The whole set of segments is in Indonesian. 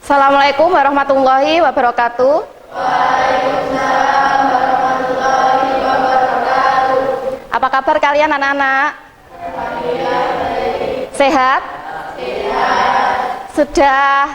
Assalamualaikum warahmatullahi wabarakatuh. Waalaikumsalam warahmatullahi wabarakatuh. Apa kabar kalian anak-anak? Sehat? Sehat. Sudah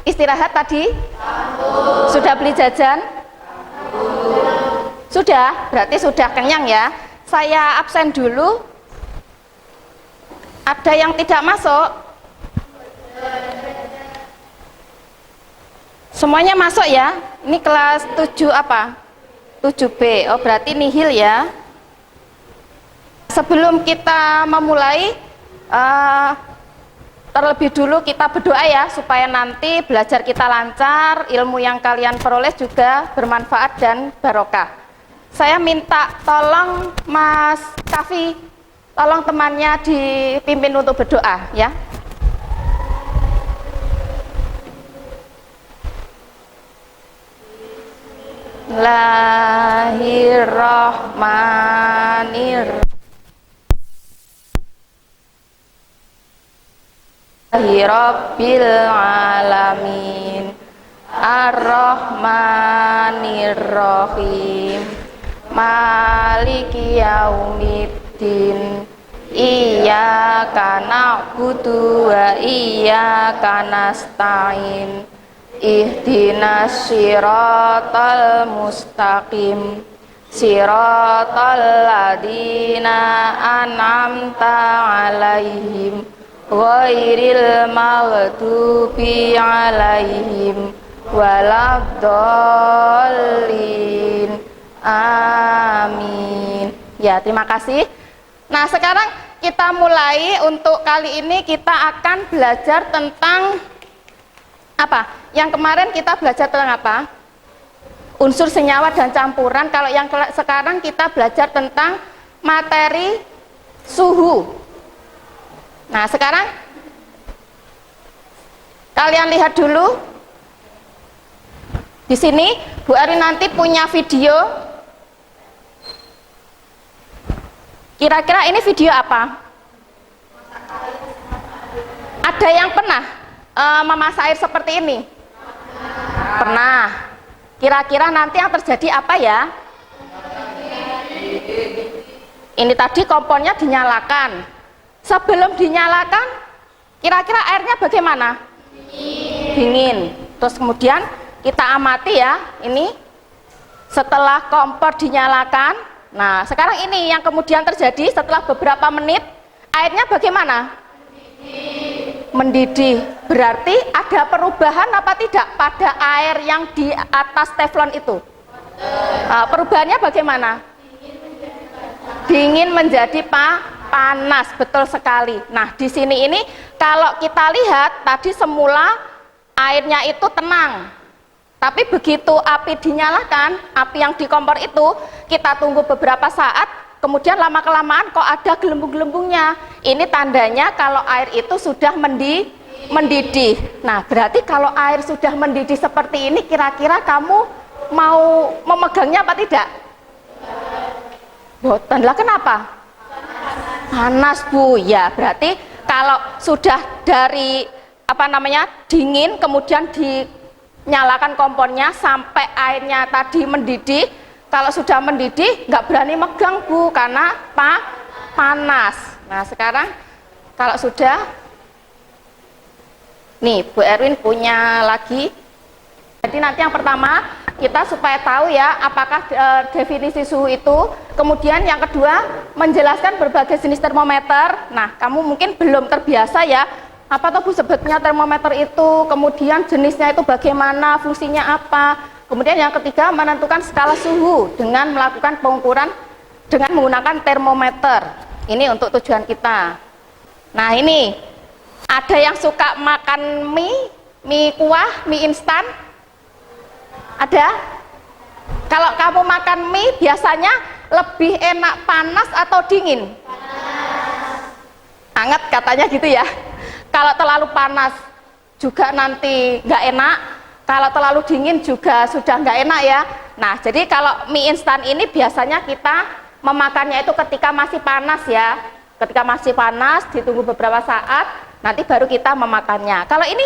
istirahat tadi? Sudah beli jajan? Sudah? Berarti sudah kenyang ya. Saya absen dulu. Ada yang tidak masuk? Semuanya masuk ya? Ini kelas 7 apa? 7B. Oh, berarti nihil ya. Sebelum kita memulai, terlebih dulu kita berdoa ya, supaya nanti belajar kita lancar, ilmu yang kalian peroleh juga bermanfaat dan barokah. Saya minta tolong Mas Kafi, tolong temannya dipimpin untuk berdoa ya. Bismillahirrahmanirrahim. Rabbil alamin ar-rahmanir-rahim maliki yaumiddin iyyaka na'budu wa iyyaka nasta'in ihdinas siratal mustaqim siratal ladzina an'amta 'alaihim ghairil maghdubi 'alaihim waladdallin. Amin. Ya, terima kasih. Nah, sekarang kita mulai. Untuk kali ini kita akan belajar tentang apa? Yang kemarin kita belajar tentang apa? Unsur senyawa dan campuran. Kalau yang sekarang kita belajar tentang materi suhu. Nah, sekarang kalian lihat dulu. Di sini Bu Erwin nanti punya video. Kira-kira ini video apa? Ada yang pernah memasak air seperti ini? Pernah. Kira-kira nanti yang terjadi apa ya? Ini tadi kompornya dinyalakan. Sebelum dinyalakan, kira-kira airnya bagaimana? Dingin. Terus kemudian kita amati ya, ini setelah kompor dinyalakan. Nah, sekarang ini yang kemudian terjadi setelah beberapa menit, airnya bagaimana? Mendidih. Berarti ada perubahan apa tidak pada air yang di atas teflon itu? Perubahannya bagaimana? Dingin menjadi panas, betul sekali. Nah, di sini ini kalau kita lihat tadi semula airnya itu tenang. Tapi begitu api dinyalakan, api yang di kompor itu, kita tunggu beberapa saat, kemudian lama-kelamaan kok ada gelembung-gelembungnya. Ini tandanya kalau air itu sudah mendidih. Nah, berarti kalau air sudah mendidih seperti ini, kira-kira kamu mau memegangnya apa tidak? Boten. Lah kenapa? Panas, Bu. Ya, berarti kalau sudah dari dingin kemudian dinyalakan kompornya sampai airnya tadi mendidih, kalau sudah mendidih nggak berani megang, Bu, karena panas. Nah, sekarang kalau sudah, nih Bu Erwin punya lagi. Jadi nanti yang pertama kita supaya tahu ya apakah definisi suhu itu. Kemudian yang kedua menjelaskan berbagai jenis termometer. Nah, kamu mungkin belum terbiasa ya, apa tuh Bu sebetulnya termometer itu, kemudian jenisnya itu bagaimana, fungsinya apa. Kemudian yang ketiga menentukan skala suhu dengan melakukan pengukuran dengan menggunakan termometer. Ini untuk tujuan kita. Nah, ini ada yang suka makan mie kuah, mie instan? Ada? Kalau kamu makan mie biasanya lebih enak panas atau dingin? Panas. Hangat katanya gitu ya. Kalau terlalu panas juga nanti nggak enak, kalau terlalu dingin juga sudah nggak enak ya. Nah, jadi kalau mie instan ini biasanya kita memakannya itu ketika masih panas ya. Ketika masih panas, ditunggu beberapa saat, nanti baru kita memakannya. Kalau ini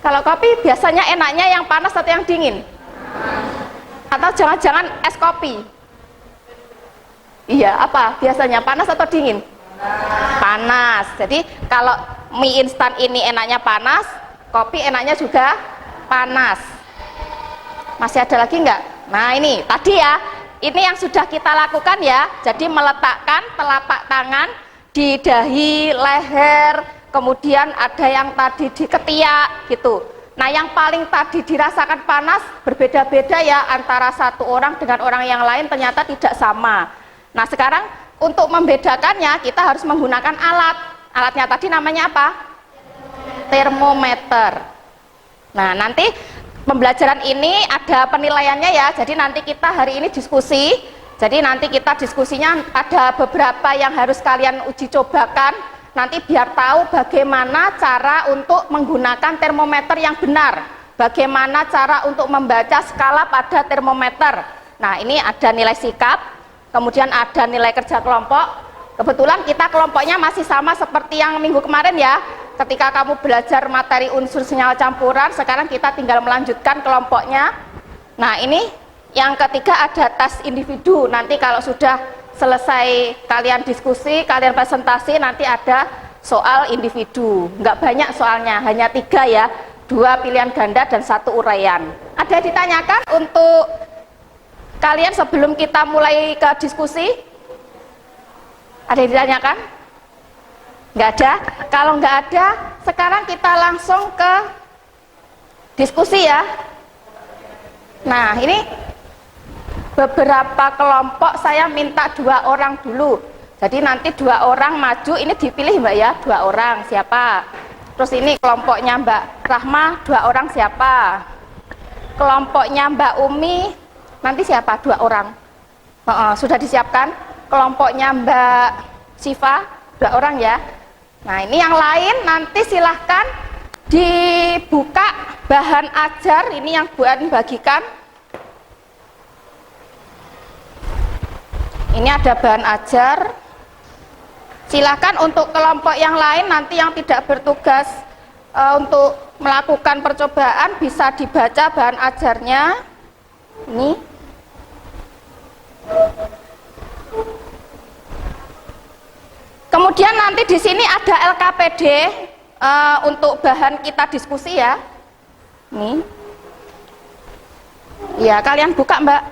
Kalau kopi biasanya enaknya yang panas atau yang dingin? Atau jangan-jangan es kopi? Iya, apa? Biasanya panas atau dingin? Panas. Jadi kalau mie instan ini enaknya panas, kopi enaknya juga panas. Masih ada lagi enggak? Nah ini tadi ya, ini yang sudah kita lakukan ya. Jadi meletakkan telapak tangan di dahi, leher, kemudian ada yang tadi di ketiak gitu. Nah yang paling tadi dirasakan panas berbeda-beda ya, antara satu orang dengan orang yang lain ternyata tidak sama. Nah sekarang untuk membedakannya kita harus menggunakan alat. Alatnya tadi namanya apa? Termometer. Nah nanti pembelajaran ini ada penilaiannya ya. Jadi nanti kita hari ini diskusi. Jadi nanti kita diskusinya ada beberapa yang harus kalian uji cobakan. Nanti biar tahu bagaimana cara untuk menggunakan termometer yang benar. Bagaimana cara untuk membaca skala pada termometer. Nah ini ada nilai sikap. Kemudian ada nilai kerja kelompok. Kebetulan kita kelompoknya masih sama seperti yang minggu kemarin ya. Ketika kamu belajar materi unsur senyawa campuran, sekarang kita tinggal melanjutkan kelompoknya. Nah ini yang ketiga ada tes individu. Nanti kalau sudah selesai kalian diskusi, kalian presentasi, nanti ada soal individu. Nggak banyak soalnya, hanya 3 ya. 2 pilihan ganda dan 1 uraian. Ada yang ditanyakan untuk kalian sebelum kita mulai ke diskusi? Ada yang ditanyakan? Nggak ada? Kalau nggak ada, sekarang kita langsung ke diskusi ya. Nah ini beberapa kelompok saya minta 2 orang dulu. Jadi nanti 2 orang maju, ini dipilih Mbak ya, 2 orang siapa? Terus ini kelompoknya Mbak Rahma, 2 orang siapa? Kelompoknya Mbak Umi, nanti siapa? 2 orang. Sudah disiapkan. Kelompoknya Mbak Siva, 2 orang ya. Nah ini yang lain nanti silahkan dibuka bahan ajar. Ini yang buat bagikan. Ini ada bahan ajar. Silahkan untuk kelompok yang lain nanti yang tidak bertugas untuk melakukan percobaan bisa dibaca bahan ajarnya. Ini. Kemudian nanti di sini ada LKPD untuk bahan kita diskusi ya. Nih. Ya, kalian buka Mbak.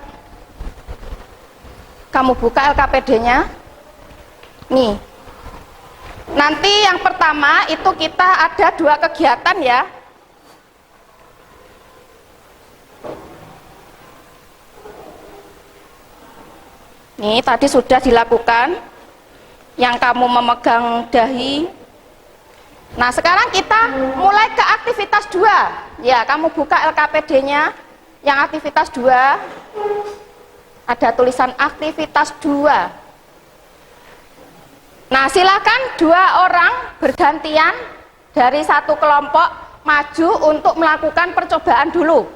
Kamu buka LKPD-nya. Nih. Nanti yang pertama itu kita ada 2 kegiatan ya. Nih, tadi sudah dilakukan. Yang kamu memegang dahi. Nah, sekarang kita mulai ke aktivitas 2. Ya, kamu buka LKPD-nya. Yang aktivitas 2. Ada tulisan aktivitas 2. Nah, silakan 2 orang bergantian dari 1 kelompok maju untuk melakukan percobaan dulu.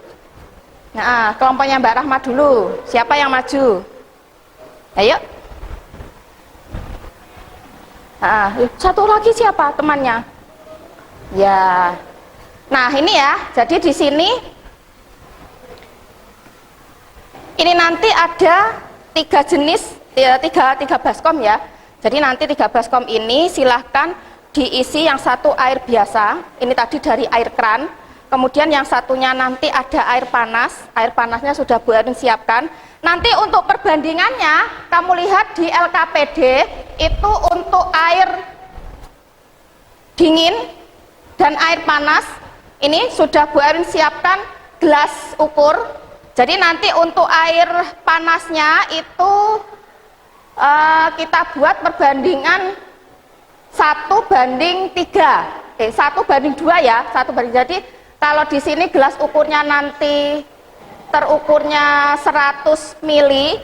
Nah, kelompoknya Mbak Rahma dulu. Siapa yang maju? Ayo. Nah, 1 lagi siapa temannya? Ya. Nah, ini ya. Jadi di sini ini nanti ada 3 jenis, 3 baskom ya. Jadi nanti 3 baskom ini silahkan diisi, yang 1 air biasa. Ini tadi dari air kran. Kemudian yang satunya nanti ada air panas. Air panasnya sudah Bu Erin siapkan. Nanti untuk perbandingannya, kamu lihat di LKPD itu untuk air dingin dan air panas. Ini sudah Bu Erin siapkan gelas ukur. Jadi nanti untuk air panasnya itu kita buat perbandingan 1:3. 1:2 ya, 1:2. Jadi kalau di sini gelas ukurnya nanti terukurnya 100 mili,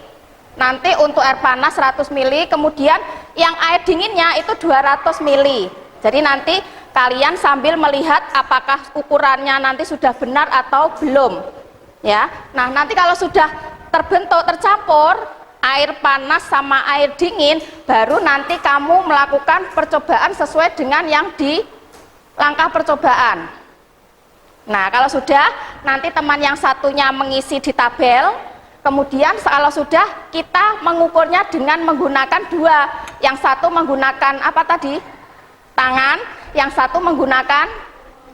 nanti untuk air panas 100 mili, kemudian yang air dinginnya itu 200 mili. Jadi nanti kalian sambil melihat apakah ukurannya nanti sudah benar atau belum. Ya. Nah, nanti kalau sudah terbentuk, tercampur air panas sama air dingin, baru nanti kamu melakukan percobaan sesuai dengan yang di langkah percobaan. Nah, kalau sudah, nanti teman yang satunya mengisi di tabel. Kemudian kalau sudah, kita mengukurnya dengan menggunakan dua. Yang satu menggunakan apa tadi? Tangan, yang satu menggunakan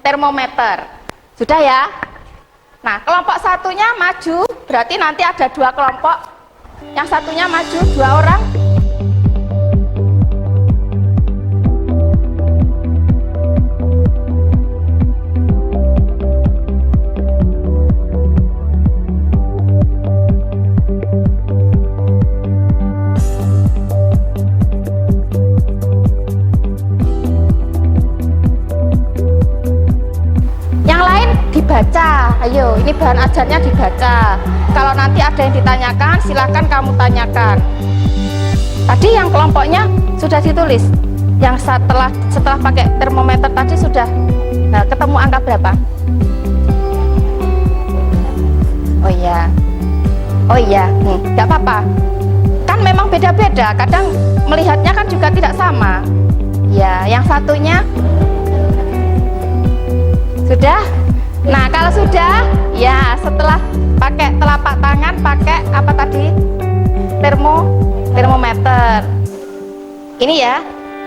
termometer. Sudah ya? Nah, kelompok satunya maju, berarti nanti ada dua kelompok. Yang satunya maju, dua orang. Dibaca, ayo, ini bahan ajarnya dibaca. Kalau nanti ada yang ditanyakan, silahkan kamu tanyakan. Tadi yang kelompoknya sudah ditulis, yang setelah pakai termometer tadi sudah. Nah, ketemu angka berapa? Oh iya, nggak apa-apa. Kan memang beda-beda. Kadang melihatnya kan juga tidak sama. Ya, yang satunya sudah. Nah, kalau sudah, ya setelah pakai telapak tangan, pakai apa tadi? Termometer. Ini ya.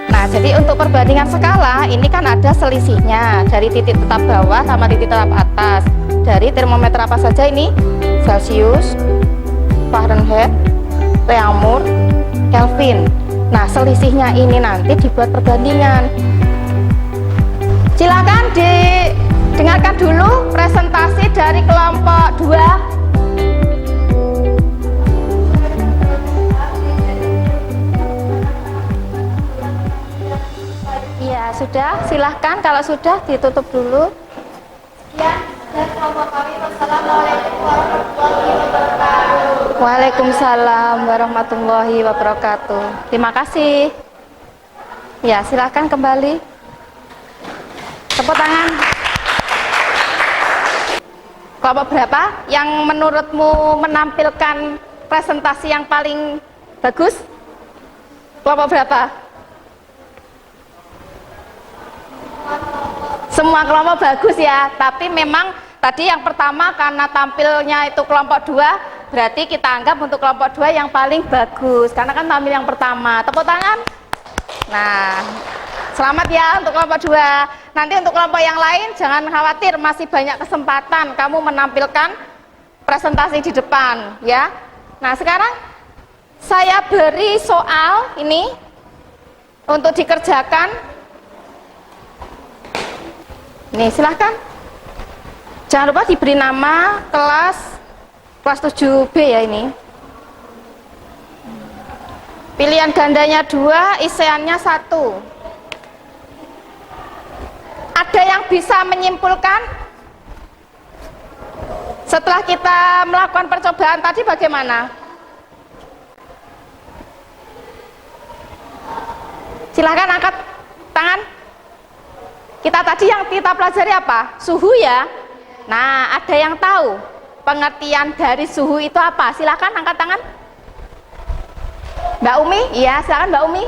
Nah, jadi untuk perbandingan skala, ini kan ada selisihnya dari titik tetap bawah sama titik tetap atas. Dari termometer apa saja ini? Celcius, Fahrenheit, Reaumur, Kelvin. Nah, selisihnya ini nanti dibuat perbandingan. Silakan dengarkan dulu presentasi dari kelompok 2. Iya, sudah. Silahkan kalau sudah ditutup dulu. Ya, dan kelompok kami. Wassalamualaikum warahmatullahi wabarakatuh. Waalaikumsalam warahmatullahi wabarakatuh. Terima kasih. Ya, silahkan kembali. Tepuk tangan. Kelompok berapa yang menurutmu menampilkan presentasi yang paling bagus? Kelompok berapa? Semua kelompok bagus ya, tapi memang tadi yang pertama karena tampilnya itu kelompok 2, berarti kita anggap untuk kelompok 2 yang paling bagus, karena kan tampil yang pertama. Tepuk tangan. Nah, selamat ya untuk kelompok 2. Nanti untuk kelompok yang lain jangan khawatir, masih banyak kesempatan kamu menampilkan presentasi di depan ya. Nah, sekarang saya beri soal ini untuk dikerjakan. Nih, silahkan. Jangan lupa diberi nama kelas 7B ya ini. Pilihan gandanya 2, isiannya 1. Ada yang bisa menyimpulkan setelah kita melakukan percobaan tadi bagaimana? Silahkan angkat tangan. Kita tadi yang kita pelajari apa? Suhu ya. Nah, ada yang tahu pengertian dari suhu itu apa? Silahkan angkat tangan. Mbak Umi? Iya, silahkan Mbak Umi.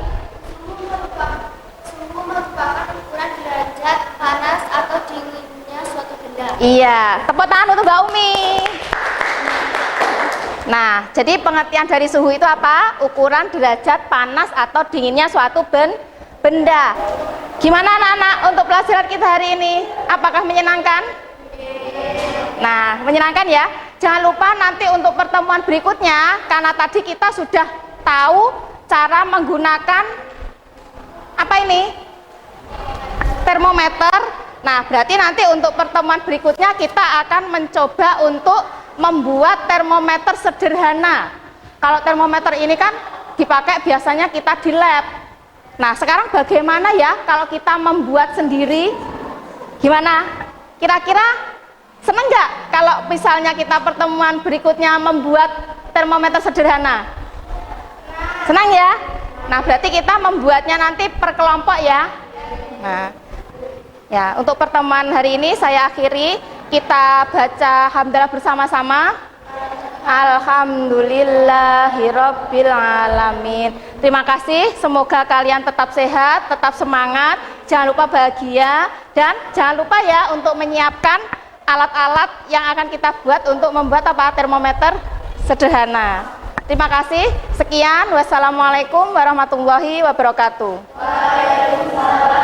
Suhu merupakan ukuran derajat panas atau dinginnya suatu benda. Iya, tepuk tangan untuk Mbak Umi. Nah, jadi pengertian dari suhu itu apa? Ukuran derajat panas atau dinginnya suatu benda. Gimana anak-anak untuk pelajaran kita hari ini? Apakah menyenangkan? Nah, menyenangkan ya. Jangan lupa nanti untuk pertemuan berikutnya, karena tadi kita sudah tahu cara menggunakan apa ini? Termometer. Nah, berarti nanti untuk pertemuan berikutnya kita akan mencoba untuk membuat termometer sederhana. Kalau termometer ini kan dipakai biasanya kita di lab. Nah, sekarang bagaimana ya kalau kita membuat sendiri? Gimana? Kira-kira seneng nggak kalau misalnya kita pertemuan berikutnya membuat termometer sederhana? Senang ya? Nah, berarti kita membuatnya nanti per kelompok ya. Nah, ya, untuk pertemuan hari ini saya akhiri. Kita baca hamdalah bersama-sama. Alhamdulillahirabbil alamin. Terima kasih, semoga kalian tetap sehat, tetap semangat, jangan lupa bahagia, dan jangan lupa ya untuk menyiapkan alat-alat yang akan kita buat untuk membuat termometer sederhana. Terima kasih. Sekian. Wassalamualaikum warahmatullahi wabarakatuh. Waalaikumsalam.